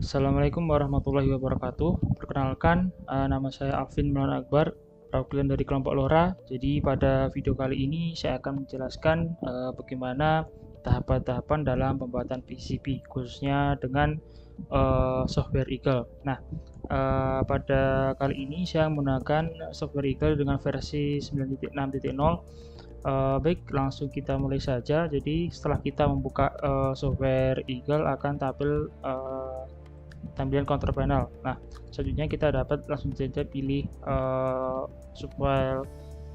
Assalamualaikum warahmatullahi wabarakatuh. Perkenalkan, nama saya Alvin Maulana Akbar, perwakilan dari kelompok LoRa. Jadi pada video kali ini saya akan menjelaskan bagaimana tahapan-tahapan dalam pembuatan PCB, khususnya dengan software Eagle. Nah, pada kali ini saya menggunakan software Eagle dengan versi 9.6.0. Baik, langsung kita mulai saja. Jadi setelah kita membuka software Eagle akan tampil tampilan counter panel. Nah, selanjutnya kita dapat langsung saja pilih subfile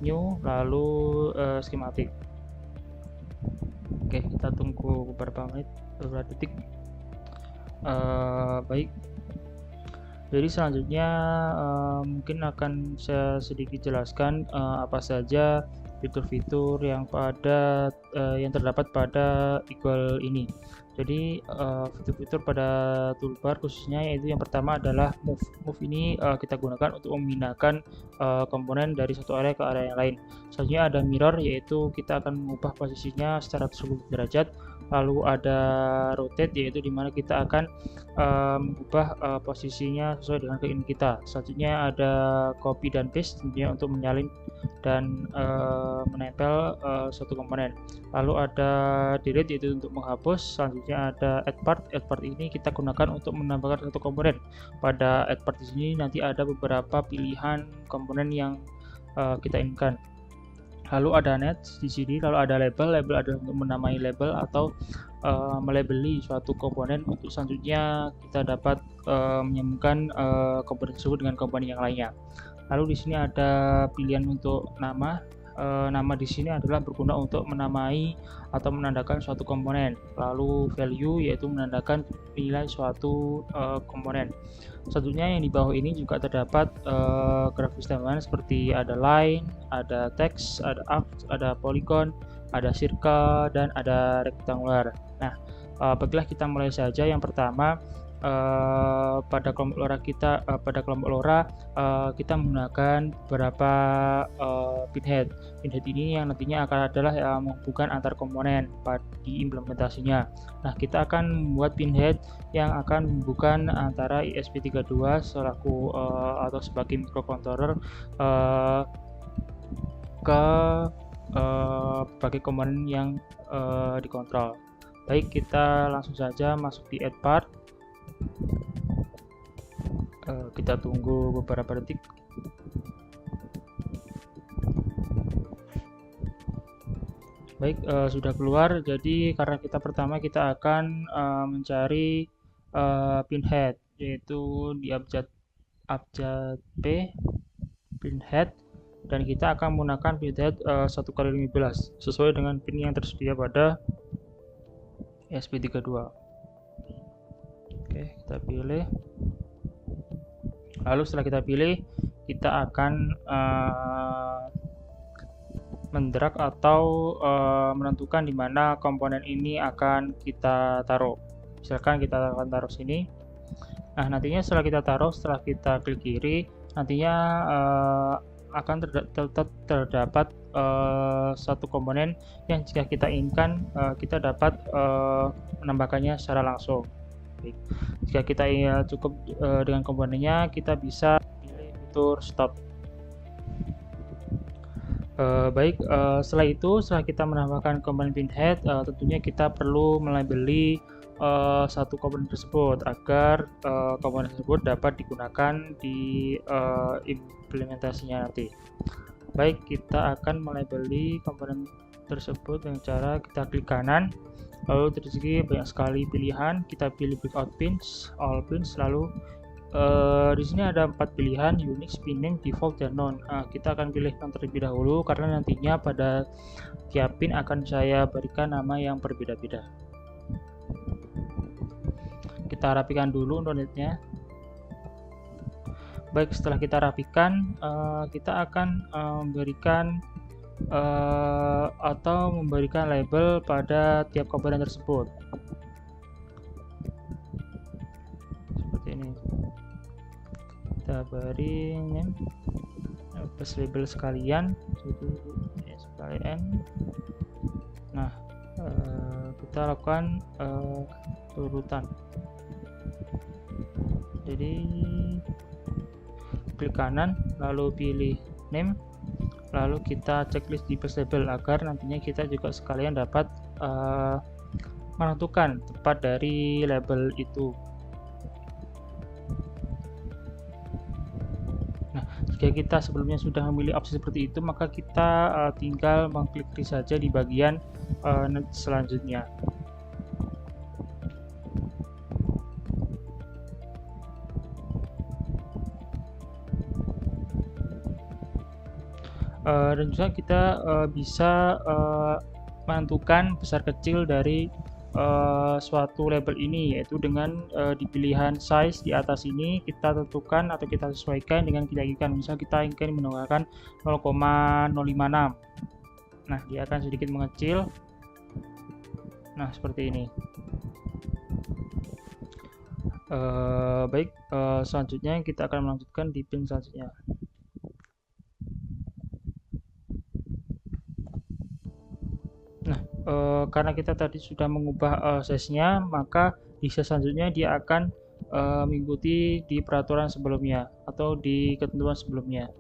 new lalu schematic. Oke, kita tunggu beberapa menit, beberapa detik. Baik, jadi selanjutnya mungkin akan saya sedikit jelaskan apa saja fitur-fitur yang terdapat pada Eagle ini. Jadi fitur-fitur pada toolbar khususnya yaitu yang pertama adalah move. Move ini kita gunakan untuk memindahkan komponen dari satu area ke area yang lain. Selanjutnya ada mirror, yaitu kita akan mengubah posisinya secara 180 derajat. Lalu ada rotate, yaitu dimana kita akan mengubah posisinya sesuai dengan keinginan kita. Selanjutnya ada copy dan paste, tentunya untuk menyalin dan menempel suatu komponen. Lalu ada delete, yaitu untuk menghapus. Selanjutnya ada add part. Add part ini kita gunakan untuk menambahkan satu komponen. Pada add part di sini nanti ada beberapa pilihan komponen yang kita inginkan. Lalu ada net di sini, lalu ada label. Label ada untuk menamai label atau melabeli suatu komponen. Untuk selanjutnya kita dapat menyambungkan komponen tersebut dengan komponen yang lainnya. Lalu di sini ada pilihan untuk nama. Nama di sini adalah berguna untuk menamai atau menandakan suatu komponen. Lalu value, yaitu menandakan nilai suatu komponen. Selanjutnya yang di bawah ini juga terdapat grafis tambahan seperti ada line, ada teks, ada arc, ada polygon, ada circle, dan ada rectangular. Nah, baiklah kita mulai saja. Yang pertama, pada kelompok LoRa kita menggunakan beberapa pinhead. Pinhead ini yang nantinya akan adalah menghubungkan antar komponen di implementasinya. Nah, kita akan membuat pinhead yang akan menghubungkan antara ESP32 selaku atau sebagai microcontroller ke berbagai komponen yang dikontrol. Baik, kita langsung saja masuk di add part. Kita tunggu beberapa detik. Baik, sudah keluar. Jadi karena pertama kita akan mencari pinhead, yaitu di abjad P pinhead, dan kita akan menggunakan pinhead 1x15 sesuai dengan pin yang tersedia pada ESP32. Oke, kita pilih. Lalu setelah kita pilih, kita akan mendrag atau menentukan di mana komponen ini akan kita taruh. Misalkan kita akan taruh sini. Nah, nantinya setelah kita taruh, setelah kita klik kiri, nantinya akan terdapat satu komponen yang jika kita inginkan kita dapat menambahkannya secara langsung. Jika kita cukup dengan komponennya, kita bisa pilih fitur stop. Baik, setelah kita menambahkan komponen pinhead, tentunya kita perlu melabeli satu komponen tersebut agar komponen tersebut dapat digunakan di implementasinya nanti. Baik, kita akan melabeli komponen tersebut dengan cara kita klik kanan. Lalu dari sini banyak sekali pilihan. Kita pilih breakout pins, all pins. Lalu di sini ada 4 pilihan: Unix, pinning, default, dan none. Kita akan pilih none terlebih dahulu karena nantinya pada tiap pin akan saya berikan nama yang berbeda-beda. Kita rapikan dulu node-nya. Baik, setelah kita rapikan, kita akan memberikan label pada tiap komponen tersebut seperti ini. Kita beri plus label sekalian itu sekalian. Nah, kita lakukan urutan. Jadi klik kanan lalu pilih name, lalu kita checklist device label agar nantinya kita juga sekalian dapat menentukan tepat dari label itu. Nah, jika kita sebelumnya sudah memilih opsi seperti itu, maka kita tinggal mengklik saja di bagian selanjutnya. Dan juga kita bisa menentukan besar kecil dari suatu label ini, yaitu dengan di pilihan size di atas ini kita tentukan atau kita sesuaikan dengan kita inginkan. Misal kita ingin menggunakan 0,056, nah dia akan sedikit mengecil, nah seperti ini. Baik, selanjutnya kita akan melanjutkan di pin selanjutnya. Nah, karena kita tadi sudah mengubah size-nya, maka di size selanjutnya dia akan mengikuti di peraturan sebelumnya atau di ketentuan sebelumnya.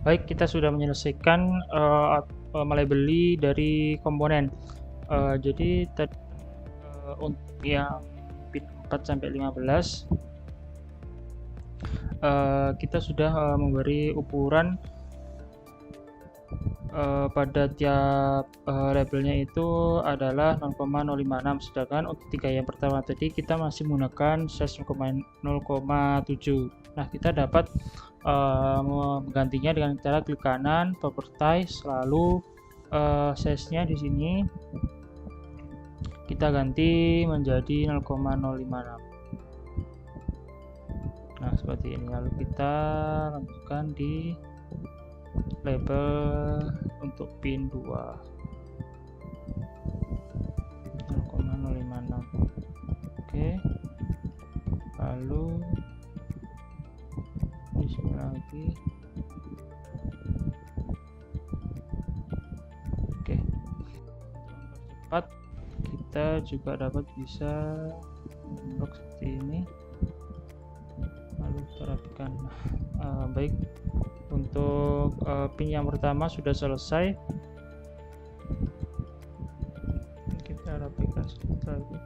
Baik, kita sudah menyelesaikan melabeli dari komponen. Jadi tadi untuk yang pin 4 sampai 15 kita sudah memberi ukuran pada tiap labelnya itu adalah 0,056, sedangkan untuk 3 yang pertama tadi kita masih menggunakan size 0,7. Nah, kita dapat menggantinya dengan cara klik kanan, properties, lalu size-nya di sini kita ganti menjadi 0,056. Nah, seperti ini. Lalu kita lanjutkan di label untuk pin 2 0,056. Oke, lalu di sini lagi. Oke, cepat kita juga dapat bisa blok seperti ini, lalu kita rapikan. Baik, untuk pin yang pertama sudah selesai, kita rapikan sedikit lagi.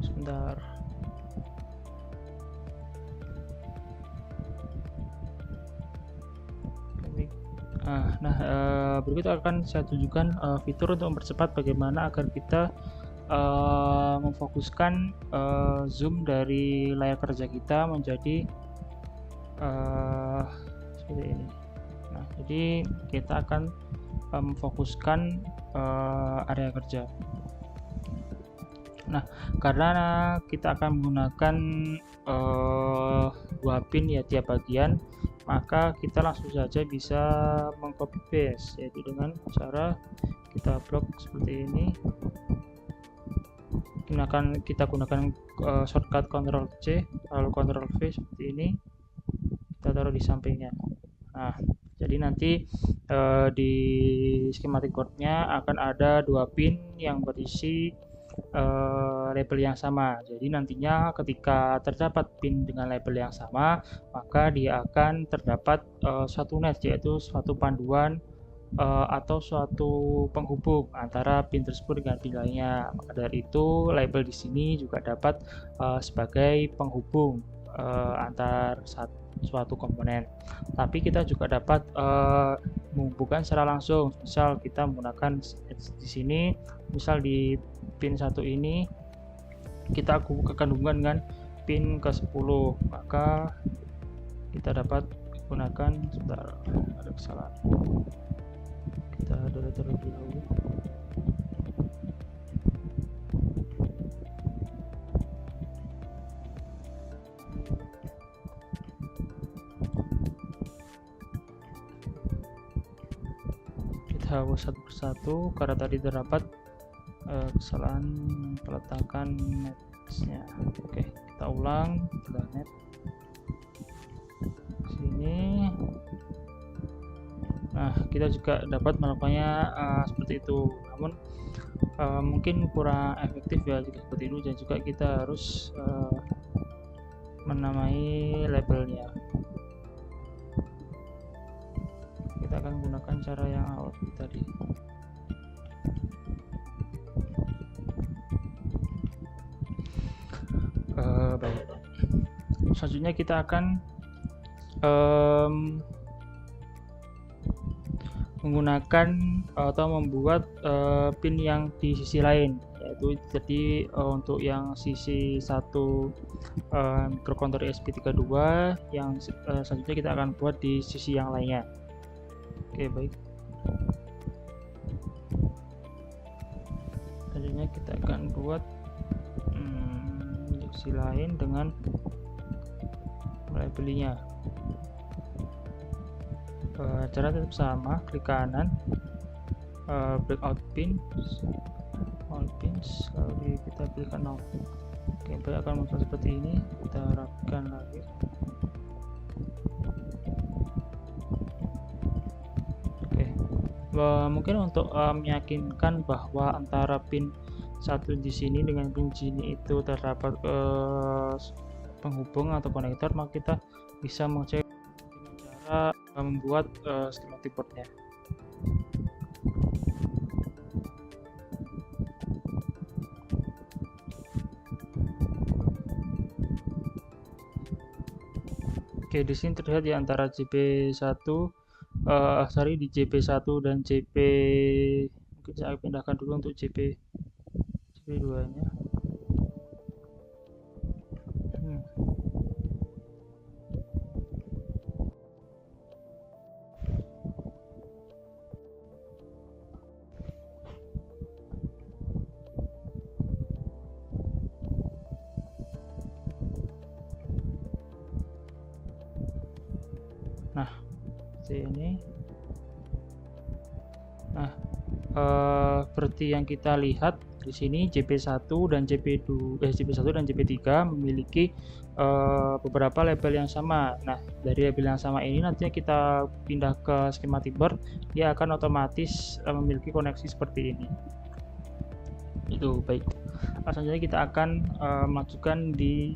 Sebentar. Berikut akan saya tunjukkan fitur untuk mempercepat bagaimana agar kita memfokuskan zoom dari layar kerja kita menjadi seperti ini. Nah, jadi kita akan memfokuskan area kerja. Nah, karena kita akan menggunakan 2 pin ya tiap bagian, maka kita langsung saja bisa mengcopy paste, yaitu dengan cara kita blok seperti ini. Kita gunakan shortcut Ctrl C lalu Ctrl V seperti ini, kita taruh di sampingnya. Nah, jadi nanti di schematic boardnya akan ada 2 pin yang berisi label yang sama. Jadi nantinya ketika terdapat pin dengan label yang sama, maka dia akan terdapat suatu net, yaitu suatu panduan atau suatu penghubung antara pin tersebut dengan pin lainnya. Maka dari itu label di sini juga dapat sebagai penghubung antar suatu komponen. Tapi kita juga dapat menghubungkan secara langsung. Misal kita menggunakan di sini, misal di pin 1 ini kita akan hubungkan dengan pin ke-10, maka kita dapat gunakan, sebentar, ada kesalahan, kita delete terlebih dahulu. hapus satu persatu karena tadi terdapat kesalahan peletakan netnya. Oke, kita ulang net sini. Nah, kita juga dapat melakukannya seperti itu, namun mungkin kurang efektif ya jika seperti itu, dan juga kita harus menamai labelnya. Kita akan gunakan cara yang awal tadi. Baik, selanjutnya kita akan menggunakan atau membuat pin yang di sisi lain, yaitu jadi untuk yang sisi satu microcontroller ESP32, yang selanjutnya kita akan buat di sisi yang lainnya. Oke, baik. Selanjutnya kita akan buat sisi lain dengan labelnya. Cara tetap sama, klik kanan, breakout pins, all pins, lalu kita pilihkan no. Oke, baik, akan muncul seperti ini. Kita rapikan lagi. Oke, mungkin untuk meyakinkan bahwa antara pin satu di sini dengan pin sini itu terdapat penghubung atau konektor, maka kita bisa mengecek dengan cara membuat schematic boardnya. Oke, di sini terlihat di antara JP1 di JP1 dan JP, mungkin saya pindahkan dulu untuk JP2 nya. Nah, seperti ini. Nah, seperti yang kita lihat di sini, JP1 dan JP3 memiliki beberapa label yang sama. Nah, dari label yang sama ini nantinya kita pindah ke schematic board, dia akan otomatis memiliki koneksi seperti ini. Itu baik. Selanjutnya kita akan masukkan di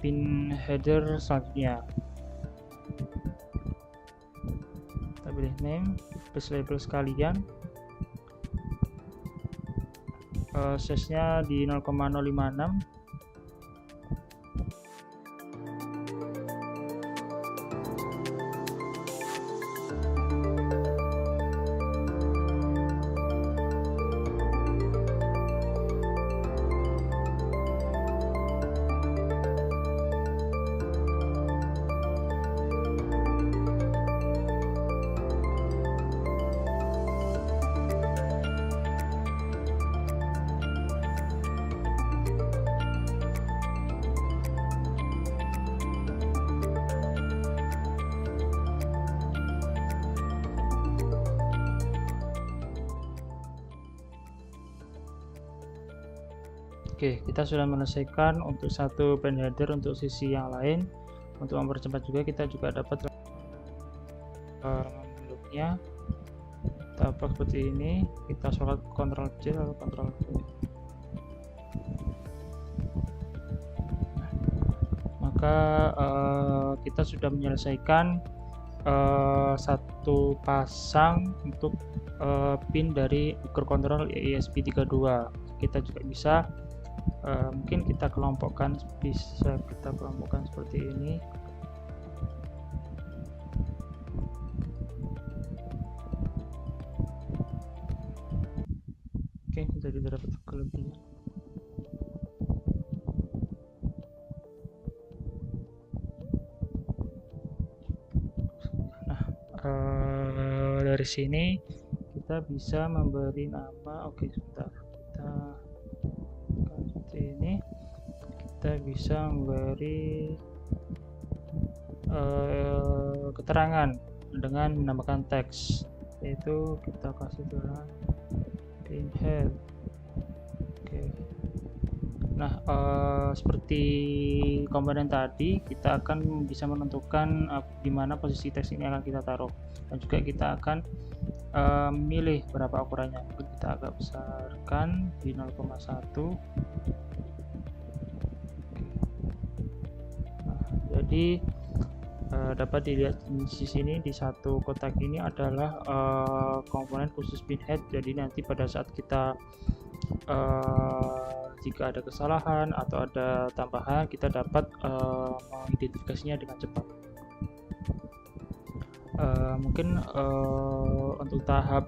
pin header selanjutnya. Kita pilih name, space label sekalian, size-nya di 0,056. Oke, kita sudah menyelesaikan untuk satu pin header untuk sisi yang lain. Untuk mempercepat juga, kita juga dapat membentuknya. Kita upload seperti ini, kita shortcut Ctrl C lalu Ctrl V. Maka kita sudah menyelesaikan satu pasang untuk pin dari microcontroller ESP32. Kita juga bisa mungkin kita kelompokkan, seperti ini. Oke, jadi terdapat kelebihan. Nah, dari sini kita bisa memberi nama. Oke, sebentar, ini kita bisa memberi keterangan dengan menambahkan teks. yaitu kita kasih dalam pinhead. Oke. Nah, seperti komponen tadi, kita akan bisa menentukan di mana posisi teks ini akan kita taruh, dan juga kita akan milih berapa ukurannya. Mungkin kita agak besarkan di 0,1. Nah, jadi dapat dilihat di sini, di satu kotak ini adalah komponen khusus pinhead. Jadi nanti pada saat kita jika ada kesalahan atau ada tambahan, kita dapat mengidentifikasinya dengan cepat. Mungkin untuk tahap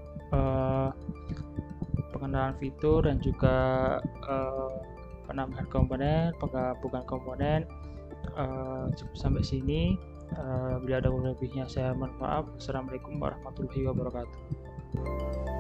pengenalan fitur dan juga penambahan komponen, penggabungan komponen cukup sampai sini. Bila ada lebihnya saya mohon maaf. Assalamualaikum warahmatullahi wabarakatuh.